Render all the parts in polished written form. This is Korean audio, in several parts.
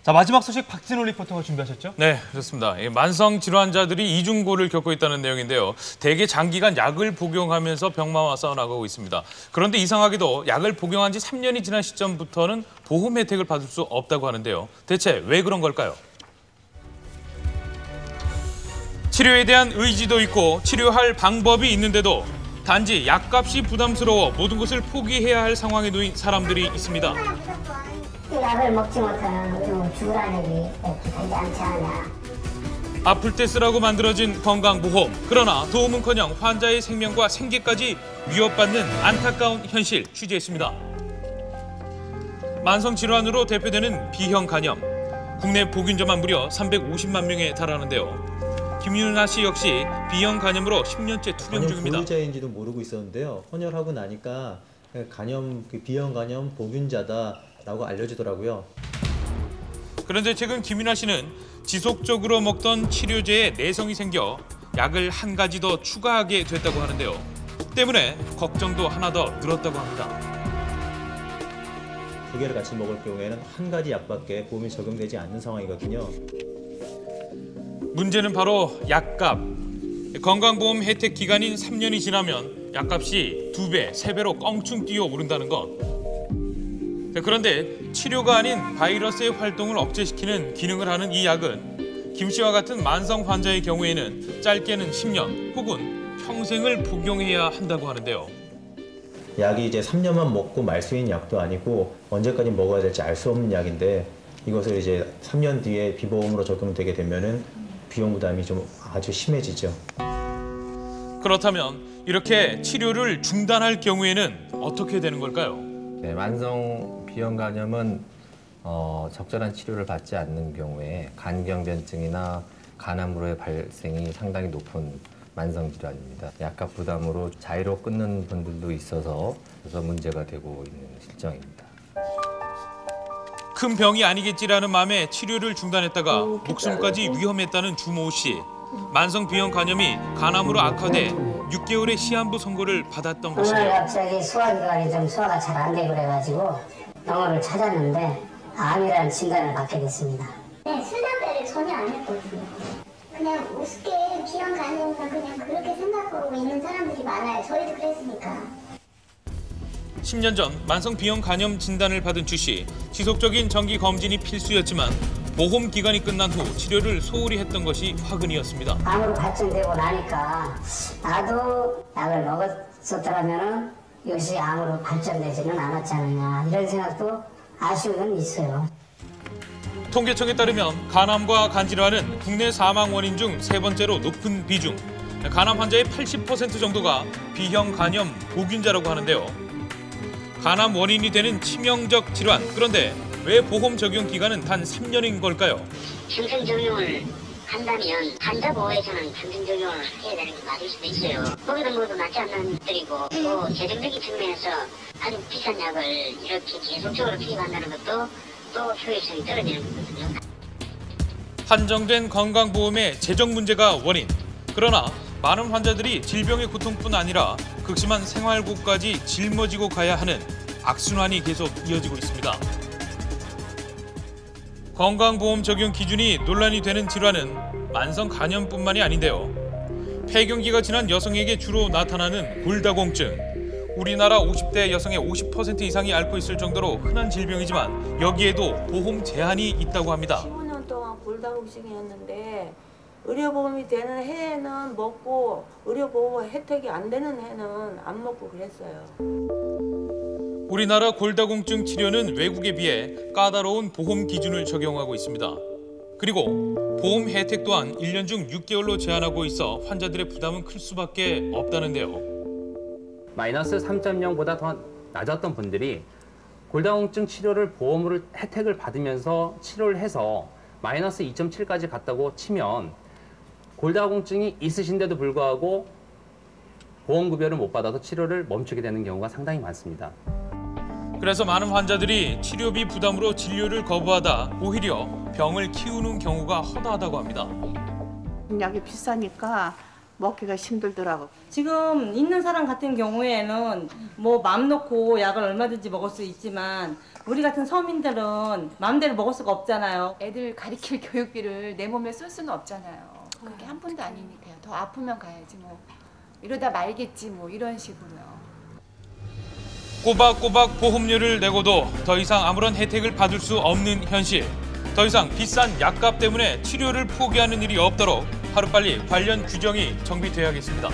자, 마지막 소식 박진호 리포터가 준비하셨죠? 네, 그렇습니다. 만성 질환자들이 이중고를 겪고 있다는 내용인데요. 대개 장기간 약을 복용하면서 병마와 싸워나가고 있습니다. 그런데 이상하게도 약을 복용한 지 3년이 지난 시점부터는 보험 혜택을 받을 수 없다고 하는데요. 대체 왜 그런 걸까요? 치료에 대한 의지도 있고 치료할 방법이 있는데도 단지 약값이 부담스러워 모든 것을 포기해야 할 상황에 놓인 사람들이 있습니다. 약을 먹지 못하면 좀 죽으라는 얘기 되지 않지 않냐. 아플 때 쓰라고 만들어진 건강보험. 그러나 도움은커녕 환자의 생명과 생계까지 위협받는 안타까운 현실 취재했습니다. 만성질환으로 대표되는 B형 간염. 국내 보균자만 무려 350만 명에 달하는데요. 김윤아 씨 역시 B형 간염으로 10년째 투병 중입니다. 보유자인지도 모르고 있었는데요. 헌혈하고 나니까 간염, B형 간염 보균자다라고 알려지더라고요. 그런데 최근 김윤아 씨는 지속적으로 먹던 치료제에 내성이 생겨 약을 한 가지 더 추가하게 됐다고 하는데요. 때문에 걱정도 하나 더 늘었다고 합니다. 두 개를 같이 먹을 경우에는 한 가지 약밖에 보험이 적용되지 않는 상황이거든요. 문제는 바로 약값. 건강보험 혜택 기간인 3년이 지나면 약값이 2배, 3배로 껑충 뛰어오른다는 것. 그런데 치료가 아닌 바이러스의 활동을 억제시키는 기능을 하는 이 약은 김 씨와 같은 만성 환자의 경우에는 짧게는 10년 혹은 평생을 복용해야 한다고 하는데요. 약이 이제 3년만 먹고 말 수 있는 약도 아니고 언제까지 먹어야 될지 알 수 없는 약인데 이것을 이제 3년 뒤에 비보험으로 적용되게 되면은 비용 부담이 좀 아주 심해지죠. 그렇다면 이렇게 치료를 중단할 경우에는 어떻게 되는 걸까요? 네, 만성 B형 간염은 적절한 치료를 받지 않는 경우에 간경변증이나 간암으로의 발생이 상당히 높은 만성 질환입니다. 약값 부담으로 자의로 끊는 분들도 있어서 그래서 문제가 되고 있는 실정입니다. 큰 병이 아니겠지라는 마음에 치료를 중단했다가 목숨까지 위험했다는 주모 씨. 만성 B형 간염이 간암으로 악화돼 6개월의 시한부 선고를 받았던 오늘 것인데요. 갑자기 소화기관이 좀 소화가 잘 안 되고 그래가지고 병원을 찾았는데 암이라는 진단을 받게 됐습니다. 네, 술, 담배를 전혀 안 했거든요. 그냥 우습게 B형 간염이면 그냥 그렇게 생각하고 있는 사람들이 많아요. 저희도 그랬으니까. 10년 전 만성 B형 간염 진단을 받은 주 씨. 지속적인 정기 검진이 필수였지만 보험 기간이 끝난 후 치료를 소홀히 했던 것이 화근이었습니다. 암으로 발전되고 나니까 나도 약을 먹었었더라면 이것이 암으로 발전되지는 않았지 않느냐 이런 생각도 아쉬움은 있어요. 통계청에 따르면 간암과 간질환은 국내 사망 원인 중 3번째로 높은 비중. 간암 환자의 80% 정도가 B형 간염 보균자라고 하는데요. 간암 원인이 되는 치명적 질환. 그런데 왜 보험 적용 기간은 단 3년인 걸까요? 평생 적용을 한다면 환자 보호에서는 평생 적용을 해야 되는 게 맞을 수도 있어요. 거기는 모두 낫지 않는 것들이고 또 재정적인 측면에서 아주 비싼 약을 이렇게 계속적으로 투입한다는 것도 또 효율성이 떨어지는 거거든요. 한정된 건강보험의 재정 문제가 원인. 그러나 많은 환자들이 질병의 고통뿐 아니라 극심한 생활고까지 짊어지고 가야 하는 악순환이 계속 이어지고 있습니다. 건강보험 적용 기준이 논란이 되는 질환은 만성 간염뿐만이 아닌데요. 폐경기가 지난 여성에게 주로 나타나는 골다공증. 우리나라 50대 여성의 50% 이상이 앓고 있을 정도로 흔한 질병이지만 여기에도 보험 제한이 있다고 합니다. 15년 동안 골다공증이었는데 의료보험이 되는 해에는 먹고 의료보험 혜택이 안 되는 해는 안 먹고 그랬어요. 우리나라 골다공증 치료는 외국에 비해 까다로운 보험 기준을 적용하고 있습니다. 그리고 보험 혜택 또한 1년 중 6개월로 제한하고 있어 환자들의 부담은 클 수밖에 없다는데요. 마이너스 3.0보다 더 낮았던 분들이 골다공증 치료를 보험으로 혜택을 받으면서 치료를 해서 마이너스 2.7까지 갔다고 치면 골다공증이 있으신데도 불구하고 보험급여를 못 받아서 치료를 멈추게 되는 경우가 상당히 많습니다. 그래서 많은 환자들이 치료비 부담으로 진료를 거부하다 오히려 병을 키우는 경우가 허다하다고 합니다. 약이 비싸니까 먹기가 힘들더라고. 지금 있는 사람 같은 경우에는 뭐 맘 놓고 약을 얼마든지 먹을 수 있지만 우리 같은 서민들은 마음대로 먹을 수가 없잖아요. 애들 가리킬 교육비를 내 몸에 쓸 수는 없잖아요. 그게 한 푼도 아니니까요. 더 아프면 가야지 뭐. 이러다 말겠지 뭐 이런 식으로요. 꼬박꼬박 보험료를 내고도 더 이상 아무런 혜택을 받을 수 없는 현실. 더 이상 비싼 약값 때문에 치료를 포기하는 일이 없도록 하루빨리 관련 규정이 정비돼야겠습니다.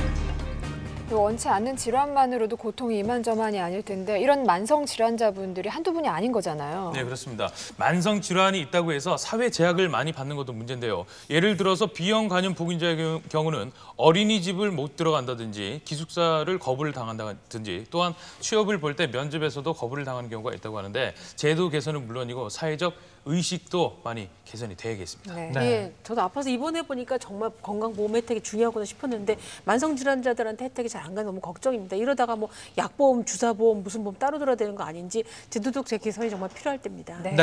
원치 않는 질환만으로도 고통이 이만저만이 아닐 텐데 이런 만성 질환자분들이 한두 분이 아닌 거잖아요. 네, 그렇습니다. 만성 질환이 있다고 해서 사회 제약을 많이 받는 것도 문제인데요. 예를 들어서 B형 간염 보균자의 경우는 어린이집을 못 들어간다든지 기숙사를 거부를 당한다든지 또한 취업을 볼 때 면접에서도 거부를 당하는 경우가 있다고 하는데 제도 개선은 물론이고 사회적 의식도 많이 개선이 돼야겠습니다. 네. 예, 저도 아파서 입원해 보니까 정말 건강보험 혜택이 중요하구나 싶었는데 만성 질환자들한테 혜택이 잘 안 가는 너무 걱정입니다. 이러다가 뭐 약보험, 주사보험, 무슨 보험 따로 들어야 되는 거 아닌지 제도적 개선이 정말 필요할 때입니다. 네.